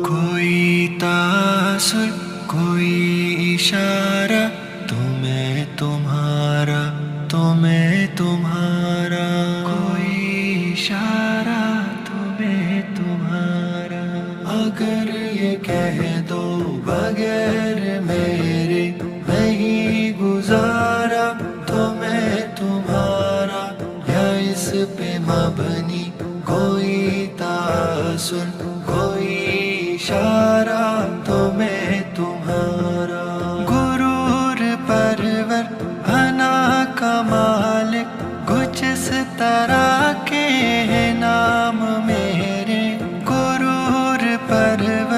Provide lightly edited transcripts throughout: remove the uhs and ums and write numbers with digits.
کوئی تاثر کوئی اشارہ تو میں تمہارا تو میں تمہارا کوئی اشارہ تو میں تمہارا اگر یہ کہہ دو بغیر میرے نہیں گزارا تو میں تمہارا یا اس پہ مبنی کوئی تاثر کوئی اشارہ تو میں تمہارا غرور پرور انا کا مالک کچھ اس طرح کے ہیں نام میرے غرور پرور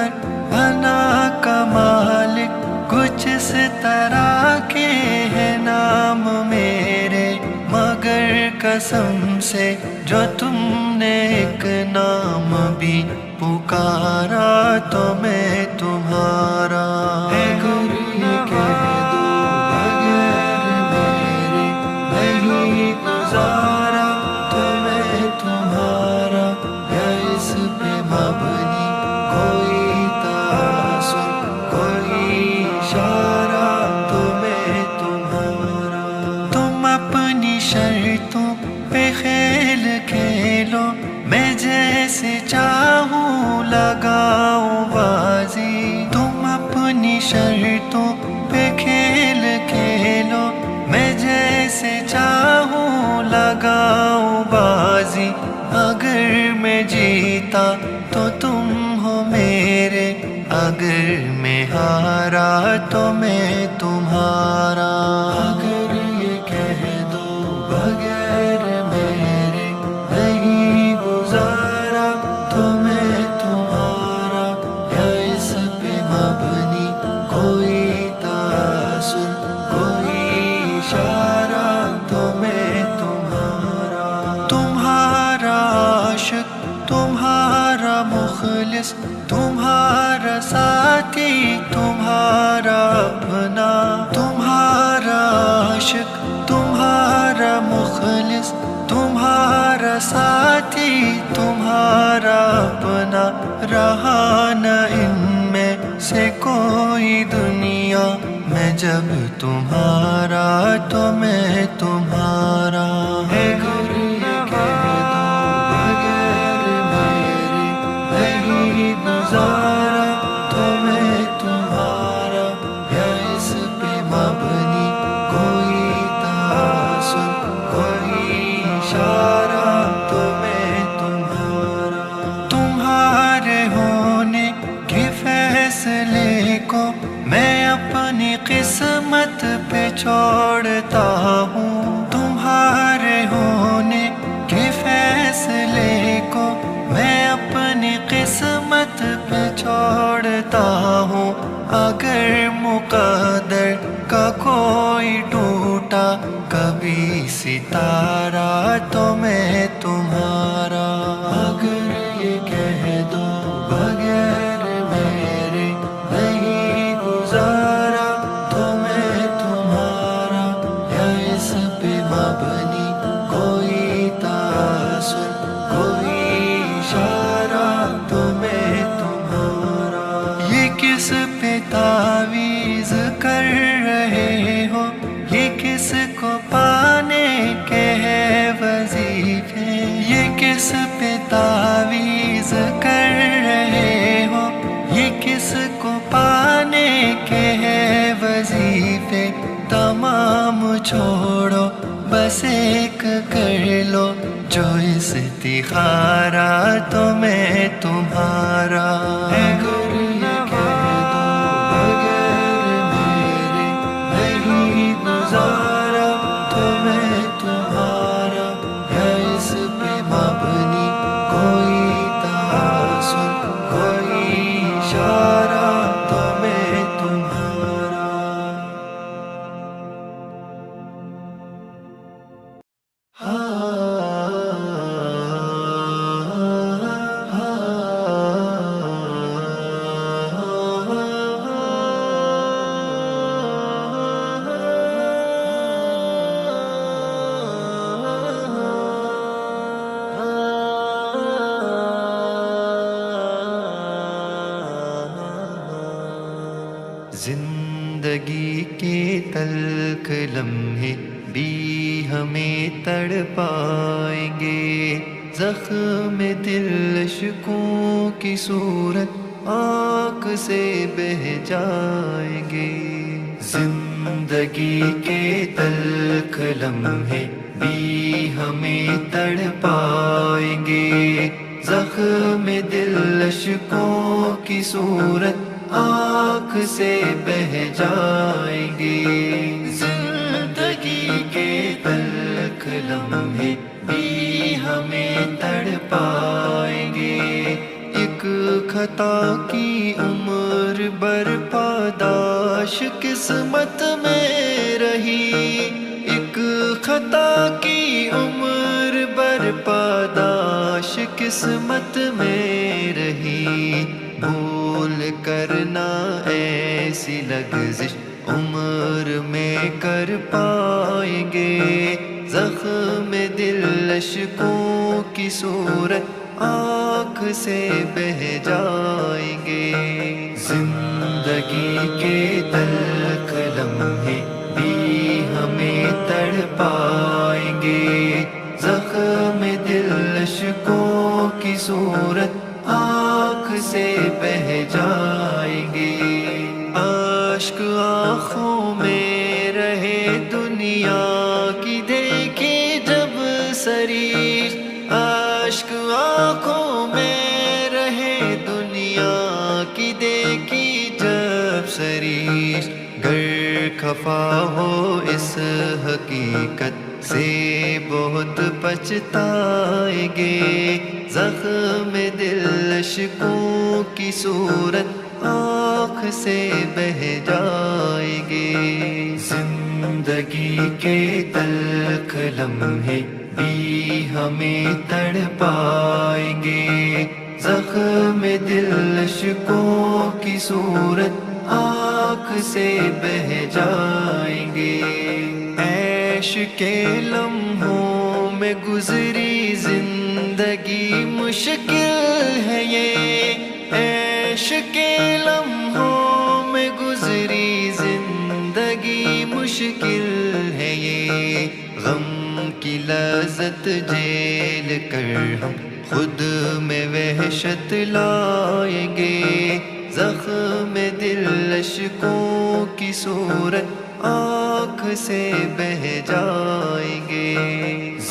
انا کا مالک کچھ اس طرح کے ہیں نام میرے مگر قسم سے جو تم نے ایک نام بھی پکارا تو میں تمہارا اگر یہ کہہ دو بغیر میرے نہیں گزارا تو میں تمہارا یا اس پہ مبنی کوئی تاثر کوئی اشارہ تو میں تمہارا تم اپنی شرطوں پہ کھیل کھیلو میں جیسے چاہوں لگاؤں بازی تم اپنی شرطوں پہ کھیل کھیلو میں جیسے چاہوں لگاؤں بازی اگر میں جیتا تو تم ہو میرے اگر میں ہارا تو میں تمہارا اگر یہ کہہ دو بغیر میرے نہیں گزارا تو میں تمہارا یا اس پہ مبنی کوئی تاثر کوئی اشارہ تو میں تمہارا تمہارا عاشق تمہارا مخلص تمہارا ساتھی تمہارا اپنا تمہارا عاشق تمہارا مخلص تمہارا ساتھی تمہارا اپنا رہا نہ ان میں سے کوئی دنیا میں جب تمہارا تو میں تمہارا اگر یہ کہہ دو بغیر میرے نہیں گزارا تو میں تمہارا یا اس پہ مبنی کوئی تاثر کوئی اشارہ تو میں تمہارا تمہارے ہونے کے فیصلے کو میں اپنی قسمت پہ چھوڑتا ہوں تمہارے ہونے کے فیصلے کو میں اپنی قسمت پہ چھوڑتا ہوں اگر مقدر کا کوئی ٹوٹا کبھی ستارہ تو میں تمہارا اگر یہ کہہ دو بغیر میرے نہیں گزارا تو میں تمہارا یا اس پہ مبنی کوئی تاثر کوئی اشارہ تو میں تمہارا یہ کس پہ تعویذ کر رہے ہو یہ کس کو پانے کے ہے وظیفے یہ کس پہ تعویذ کر رہے ہو یہ کس کو پانے کے ہے وظیفے تمام چھوڑو بس ایک کر لو جو استخارہ تو میں تمہارا اگر یہ کہہ دو بغیر میرے نہیں گزارا تو میں تمہارا یا اس پہ مبنی کوئی تاثر کوئی اشارہ تو میں تمہارا زندگی کے تلخ لمحے بھی ہمیں تڑ پائیں گے، زخم دل عشقوں کی صورت آنکھ سے بہہ جائیں گے۔ زندگی کے تلخ لمحے بھی ہمیں تڑ پائیں گے، زخم دل عشقوں کی صورت آنکھ سے بہہ جائیں گے۔ زندگی کے تلخ لمحے بھی ہمیں تڑ پائیں گے، ایک خطا کی عمر برپاداش قسمت میں رہی، ایک خطا کی عمر برپاداش قسمت میں رہی، بھول کرنا ایسی لغزش عمر میں کر پائیں گے، زخم دل عشقوں کی صورت آنکھ سے بہہ جائیں گے۔ زندگی کے تلخ لمحے بھی ہمیں تڑ پائیں گے، زخم دل عشقوں کی صورت آنکھ سے بہہ جائیں گے۔ اشک آنکھوں میں رہے دنیا کی دیکھی جب سریش، اشک آنکھوں میں رہے دنیا کی دیکھی جب سریش، گر خفا ہو اس حقیقت سے بہت پچھتائیں گے، زخم دل عشقوں کی صورت آنکھ سے بہہ جائیں گے۔ زندگی کے تلخ لمحے بھی ہمیں تڑ پائیں گے، زخم دل عشقوں کی صورت آنکھ سے بہہ جائیں گے۔ عیش کے لمحوں میں گزری زندگی مشکل ہے یہ، عیش کے لمحوں میں گزری زندگی مشکل ہے یہ، غم کی لذت جیل کر ہم خود میں وحشت لائیں گے، زخم دل عشقوں کی صورت آنکھ سے بہہ جائیں گے۔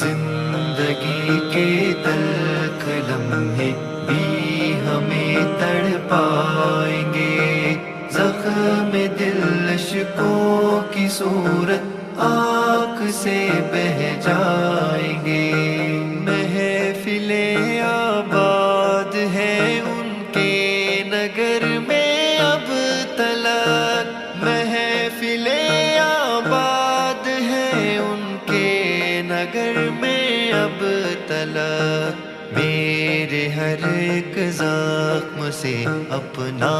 زندگی کے تلخ لمحے بھی ہمیں تڑ پائیں گے، زخم دل عشقوں کی صورت آنکھ سے بہہ جائیں گے۔ محفل آباد ہے ان کے نگر میں اب تلک، محفل آباد ہے ان کے نگر میں اب تلک، میرے ہر ایک زخم سے اپنا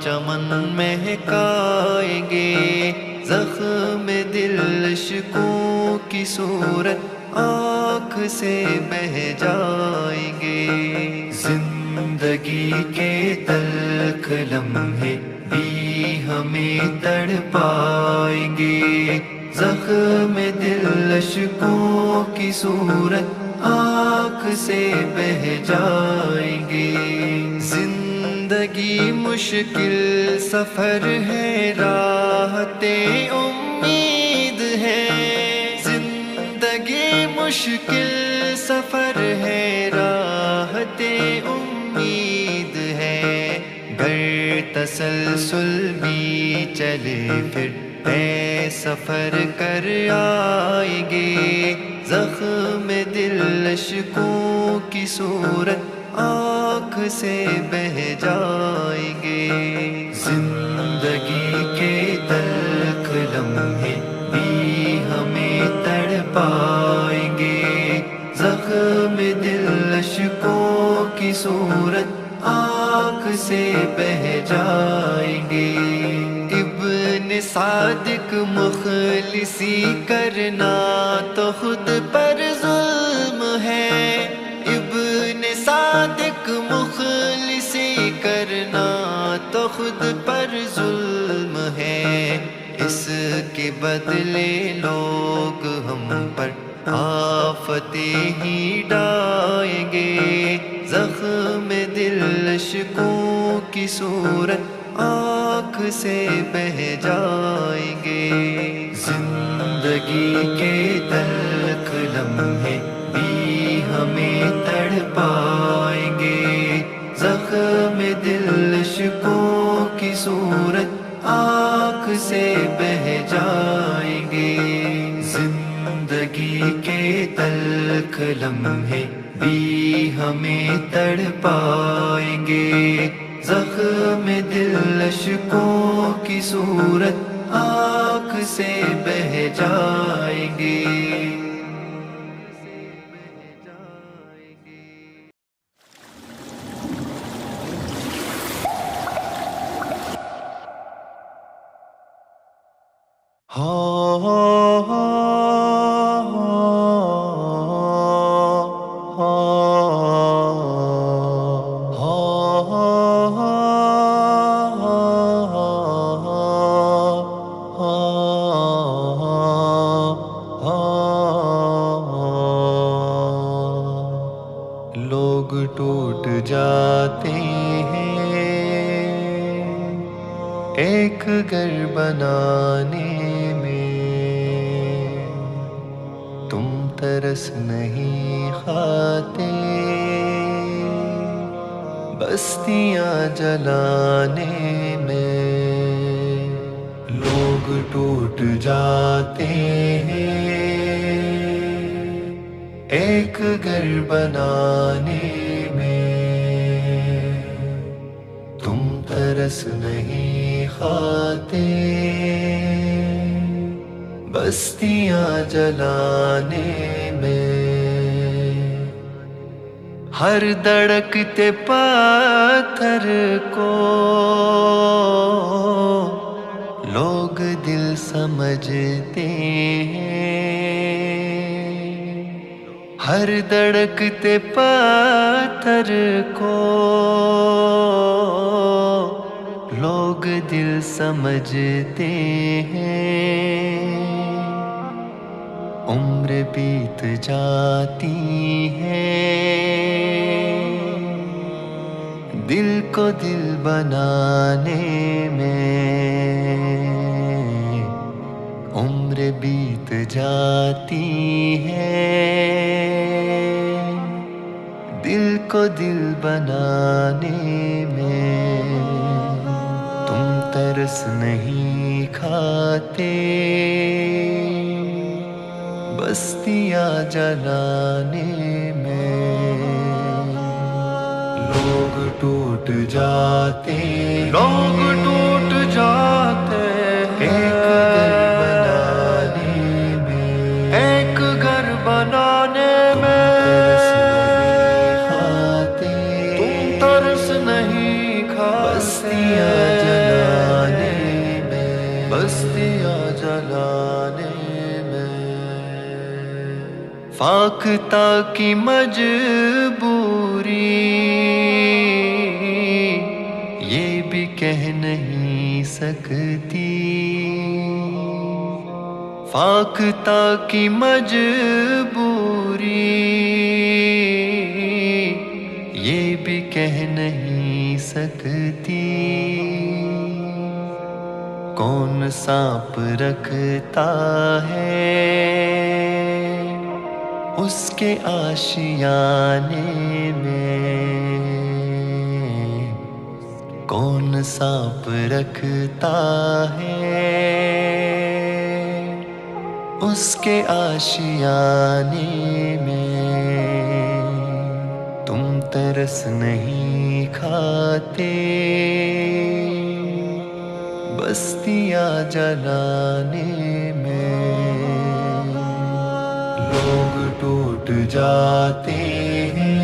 چمن مہکائیں گے، زخم دل عشقوں کی صورت آنکھ سے بہہ جائیں گے۔ زندگی کے تلخ لمحے بھی ہمیں تڑ پائیں گے، زخم دل عشقوں کی صورت آنکھ سے بہہ جائیں گے۔ زندگی مشکل سفر ہے، راحت امید ہے، زندگی مشکل سفر ہے، راحت امید ہے، گر تسلسل بھی چلے پھر اے سفر کر آئیں گے، زخم دل عشقوں کی صورت آنکھ سے بہہ جائیں گے۔ زندگی کے تلخ لمحے بھی ہمیں تڑ پائیں گے، زخم دل عشقوں کی صورت آنکھ سے بہہ جائیں گے۔ ابن صادق مخلصی کرنا تو خود پر ظلم ہے، ابن صادق مخلصی کرنا تو خود پر ظلم اس کے بدلے لوگ ہم پر آفتیں ہی ڈالیں گے، زخم دل عشقوں کی صورت آنکھ سے بہہ جائیں گے، زندگی کے تلخ لمحے بھی ہمیں تڑپائیں گے، زخم دل عشقوں کی صورت آنکھ سے بہہ جائیں گے، زندگی کے تلخ لمحے بھی ہمیں تڑپائیں گے، زخم دل عشقوں کی صورت آنکھ سے بہہ جائیں گے۔ لوگ ٹوٹ جاتے ہیں ایک گھر بنانے میں، تم ترس نہیں کھاتے بستیاں جلانے میں، لوگ ٹوٹ جاتے ہیں ایک گھر بنانے میں، تم ترس نہیں کھاتے بستیاں جلانے میں، ہر دھڑکتے پتھر کو لوگ دل سمجھتے ہیں، ہر دھڑکتے پتھر کو لوگ دل سمجھتے ہیں، عمر بیت جاتی ہے دل کو دل بنانے میں، عمر بیت جاتی ہے دل کو دل بنانے میں، تم ترس نہیں کھاتے بستیاں جلانے میں، لوگ ٹوٹ جاتے ایک گھر بنانے میں، تم ترس نہیں کھاتے بستیاں جلانے میں، فاختہ کی مجبوری یہ بھی کہہ نہیں سکتی، فاختہ کی مجبوری یہ بھی کہہ نہیں سکتی، کون سانپ رکھتا ہے اس کے آشیانے میں، کون سانپ رکھتا ہے اس کے آشیانے میں، تم ترس نہیں کھاتے بستیاں جلانے میں، لوگ ٹوٹ جاتے ہیں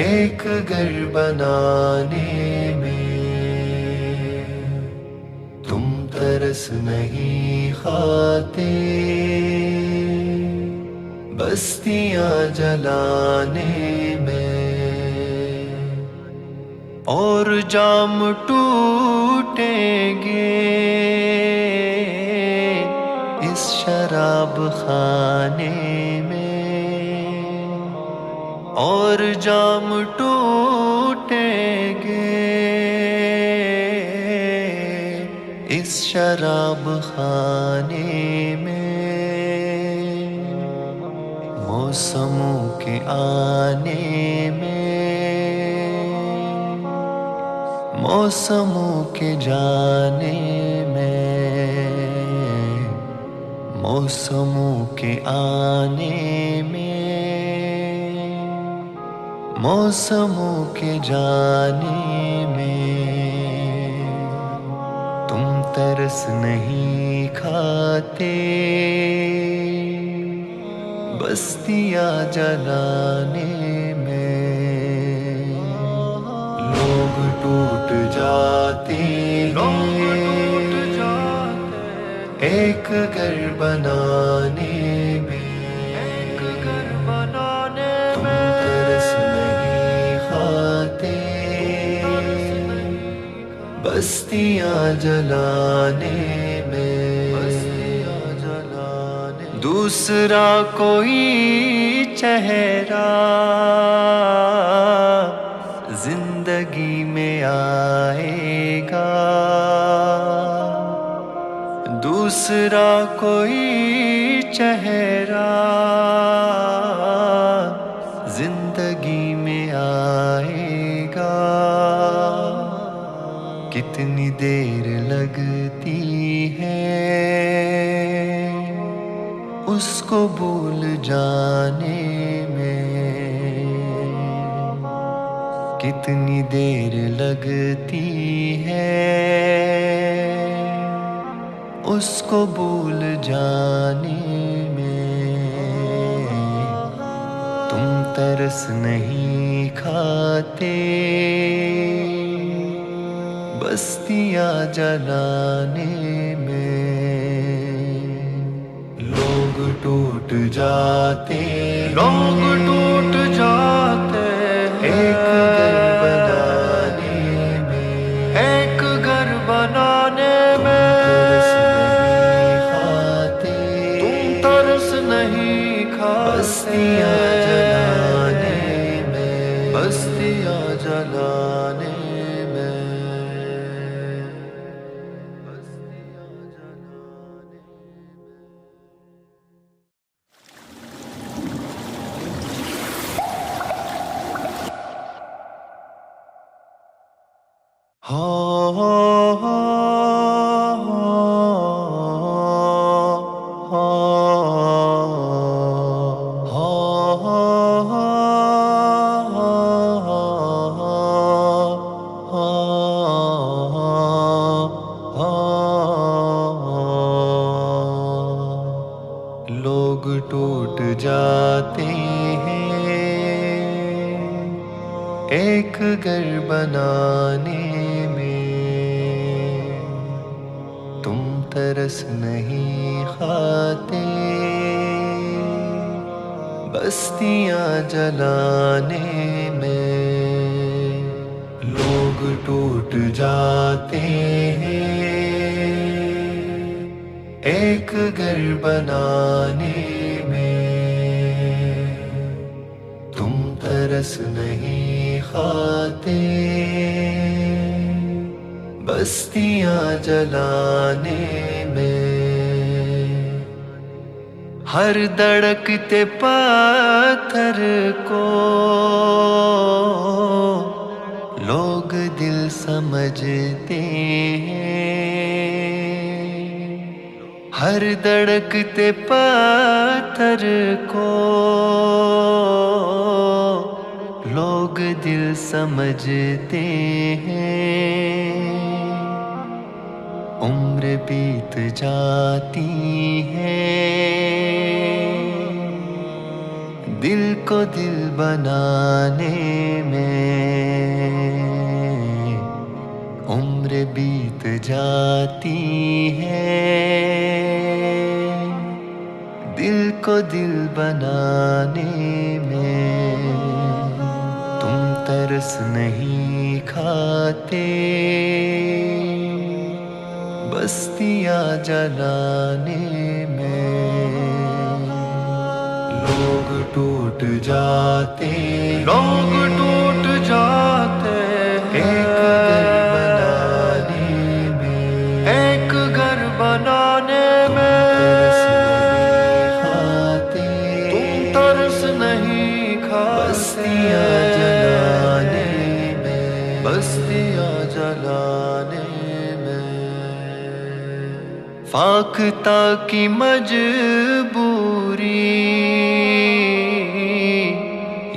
ایک گھر بنانے میں، تم ترس نہیں کھاتے بستیاں جلانے میں، اور جام ٹوٹ ٹوٹیں گے اس شراب خانے میں، اور جام ٹوٹیں گے اس شراب خانے میں، موسموں کے آنے میں، موسموں کے جانے میں، موسموں کے آنے میں، موسموں کے جانے میں، تم ترس نہیں کھاتے بستیاں جلانے میں، لوگ ٹوٹ جاتے ہیں ایک گھر بنانے میں، تم ترس نہیں کھاتے بستیاں جلانے میں، دوسرا کوئی چہرہ زندگی میں آئے گا، دوسرا کوئی چہرہ زندگی میں آئے گا، کتنی دیر لگتی ہے اس کو بھول جانے میں، کتنی دیر لگتی ہے اس کو بھول جانے میں، تم ترس نہیں کھاتے بستیاں جلانے میں، لوگ ٹوٹ جاتے لوگ ٹوٹ جاتے ایک گھر بنانے میں، ایک گھر بنانے میں، تم ترس تم ترس نہیں کھاتے نہیں کھاتے بستیاں جلانے میں، بستیاں جلانے میں، لوگ ٹوٹ جاتے ہیں ایک گھر بنانے میں، تم ترس نہیں کھاتے بستیاں جلانے میں، لوگ ٹوٹ جاتے ہیں ایک گھر بنانے میں، تم ترس نہیں کھاتے بستیاں جلانے میں، ہر دھڑکتے پتھر کو لوگ دل سمجھتے ہیں، ہر دھڑکتے پتھر کو لوگ دل سمجھتے ہیں، عمر بیت جاتی ہے دل کو دل بنانے میں، عمر بیت جاتی ہے دل کو دل بنانے میں، تم ترس نہیں کھاتے بستیاں جلانے میں لوگ ٹوٹ جاتے لوگ ٹوٹ جاتے ایک گھر بنانے میں ایک گھر بنانے میں تم ترس نہیں کھاتے بستیاں جلانے میں بستیاں جلانے میں فاختہ کی مجبوری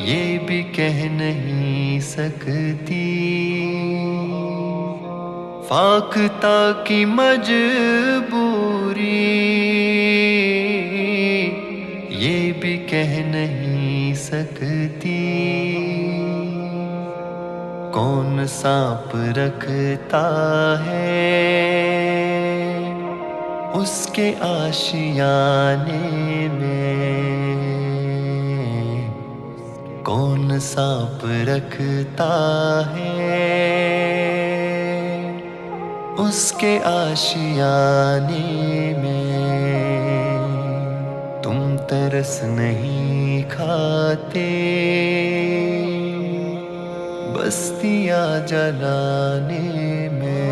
یہ بھی کہہ نہیں سکتی فاختہ کی مجبوری یہ بھی کہہ نہیں سکتی کون سانپ رکھتا ہے اس کے آشیانے میں کون سانپ رکھتا ہے اس کے آشیانے میں تم ترس نہیں کھاتے بستیاں جلانے میں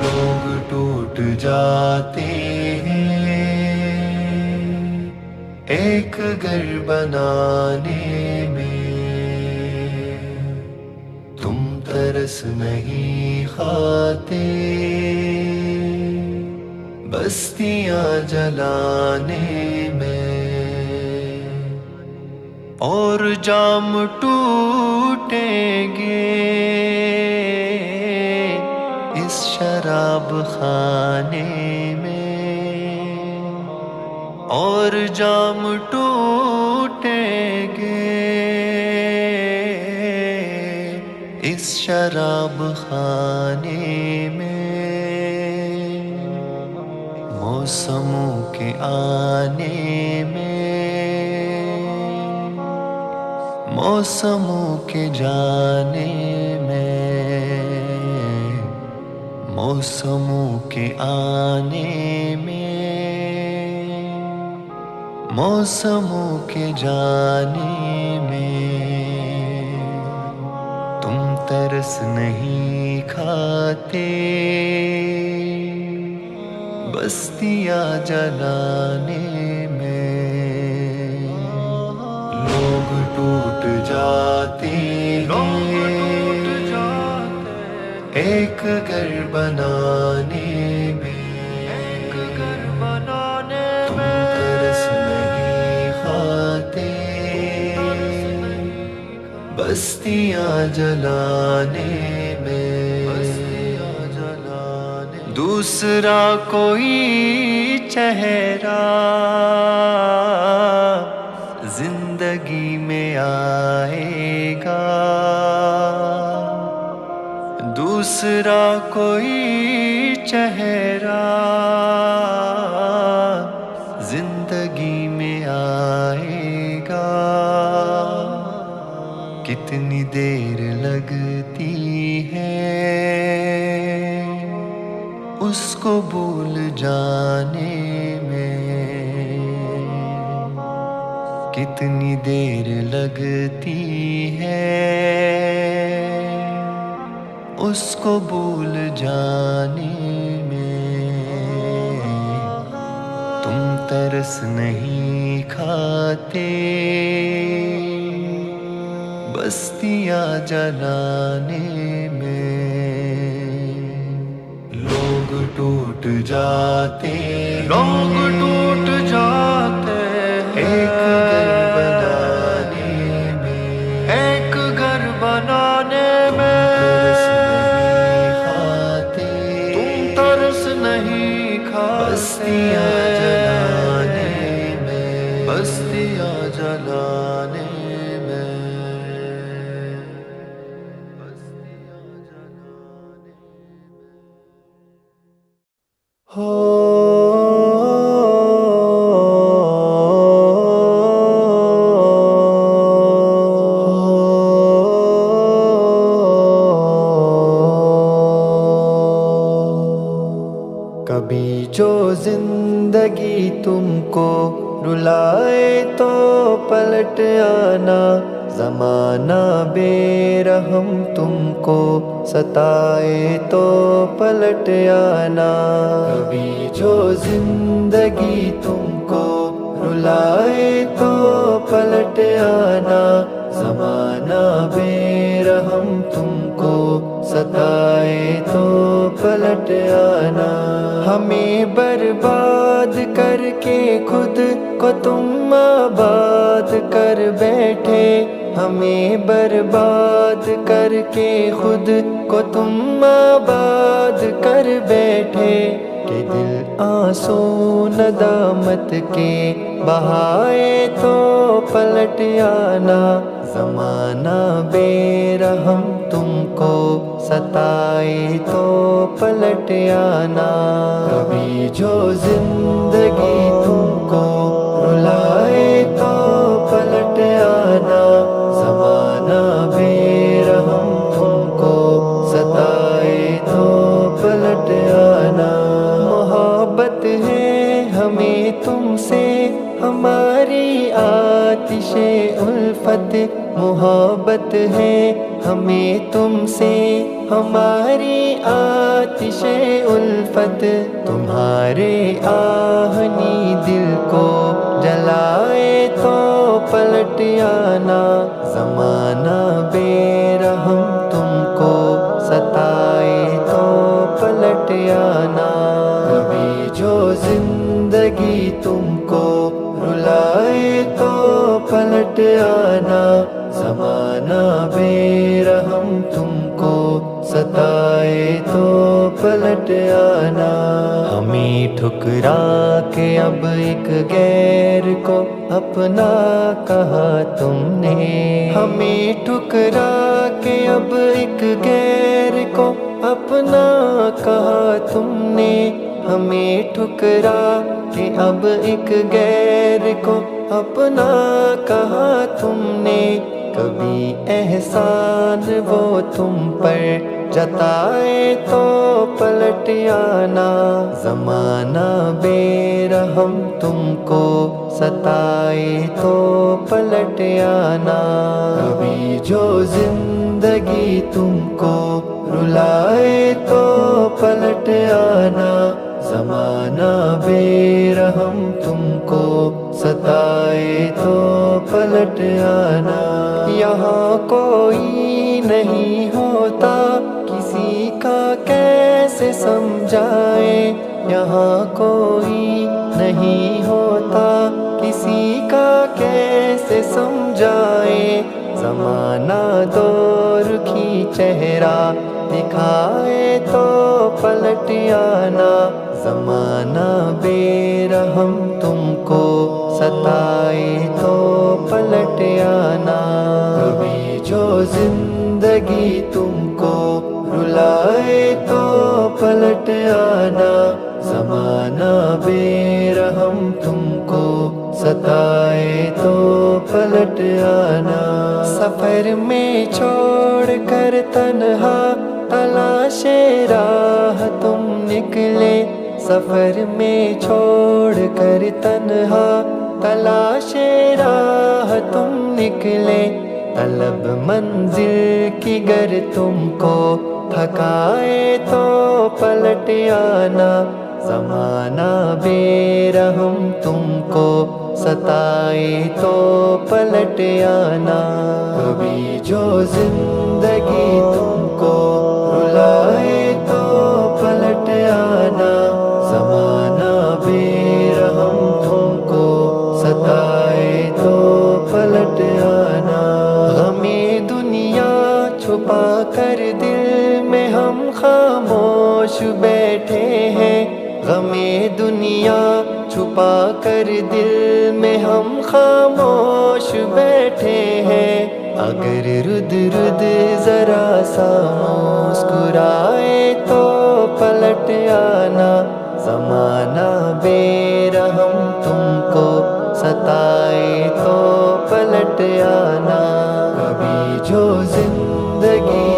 لوگ ٹوٹ جاتے ہیں ایک گھر بنانے میں تم ترس نہیں کھاتے بستیاں جلانے میں اور جام ٹوٹیں گے اس شراب خانے میں اور جام ٹوٹیں گے اس شراب خانے میں موسموں کے آنے میں موسموں کے جانے میں موسموں کے آنے میں موسموں کے جانے میں تم ترس نہیں کھاتے بستیاں جلانے میں لوگ ٹوٹ جاتے لوگ ہیں ٹوٹ جاتے ایک گھر بنانے میں ایک گھر بنانے تم میں ترس نہیں کھاتے بستیاں جلانے میں بستیاں جلانے دوسرا کوئی چہرہ زندگی میں آئے گا دوسرا کوئی چہرہ زندگی میں آئے گا کتنی دیر لگتی ہے اس کو بھول جانے میں کتنی دیر لگتی ہے اس کو بھول جانے میں تم ترس نہیں کھاتے بستیاں جلانے میں لوگ ٹوٹ جاتے لوگ ٹوٹ جاتے ایک گھر بنانے میں ایک گھر بنانے میں ترس نہیں کھاتے تم ترس نہیں کھاتے بستیاں جلانے میں بستیاں جلانے میں کبھی جو زندگی تم کو رلائے تو پلٹ آنا، زمانہ بے رحم تم کو ستائے تو پلٹ آنا۔ کبھی جو زندگی تم کو رلائے تو پلٹ آنا، زمانہ بے رحم تم کو ستائے تو پلٹ آنا۔ ہمیں برباد کر کے خود کو تم آباد کر بیٹھے، ہمیں برباد کر کے خود کو تم آباد کر بیٹھے، کہ دل آنسو ندامت کے بہائے تو پلٹ آنا، زمانہ بے رحم تم کو ستائے تو پلٹ آنا۔ کبھی جو زندگی تم کو رلائے تو پلٹ آنا، زمانہ بے رحم تم کو ستائے تو پلٹ آنا۔ محبت ہے ہمیں تم سے ہماری آتش الفت، محبت ہے ہمیں تم سے ہماری آتش الفت، تمہارے آہنی دل کو جلائے تو پلٹ آنا، زمانہ بے رحم تم کو ستائے تو پلٹ آنا۔ کبھی جو زندگی تم کو رلائے تو پلٹ آنا، زمانہ بے رحم تم کو ستائے تو پلٹ آنا۔ ہمیں ٹھکرا کے اب ایک غیر کو اپنا کہا تم نے، ہمیں ٹھکرا کے اب ایک غیر کو اپنا کہا تم نے، ہمیں ٹھکرا کہ اب ایک غیر کو اپنا کہا تم نے۔ کبھی احسان وہ تم پر جتائے تو پلٹ آنا، زمانہ بے رحم تم کو ستائے تو پلٹ آنا۔ کبھی جو زندگی تم کو رلائے تو پلٹ آنا، زمانہ بے رحم تم کو ستائے تو پلٹ آنا۔ یہاں کوئی نہیں ہوتا کسی کا کیسے سمجھائے، یہاں کوئی نہیں ہوتا کسی کا کیسے سمجھائے، زمانہ دور کی چہرہ دکھائے تو پلٹ آنا، زمانہ بے رحم تم کو ستائے تو پلٹ آنا۔ کبھی جو زندگی تم کو رلائے تو پلٹ آنا، زمانہ بے رحم تم کو ستائے تو پلٹ آنا۔ سفر میں چھوڑ کر تنہا تلاش راہ تم نکلے، سفر میں چھوڑ کر تنہا تلاش راہ تم نکلے، طلب منزل کی گر تم کو تھکائے تو پلٹ آنا، زمانہ بے رحم تم کو ستائے تو پلٹ آنا۔ کبھی جو زندگی تم کو رلائے تو پلٹ آنا، زمانہ بے رحم تم کو ستائے تو پلٹ آنا۔ غمِ دنیا چھپا کر دل میں ہم خاموش بیٹھے ہیں، غمِ دنیا چھپا کر دل میں ہم خاموش بیٹھے ہیں، اگر رد رد ذرا سا مسکرائے تو پلٹ آنا، زمانہ بے رحم تم کو ستائے تو پلٹ آنا۔ کبھی جو زندگی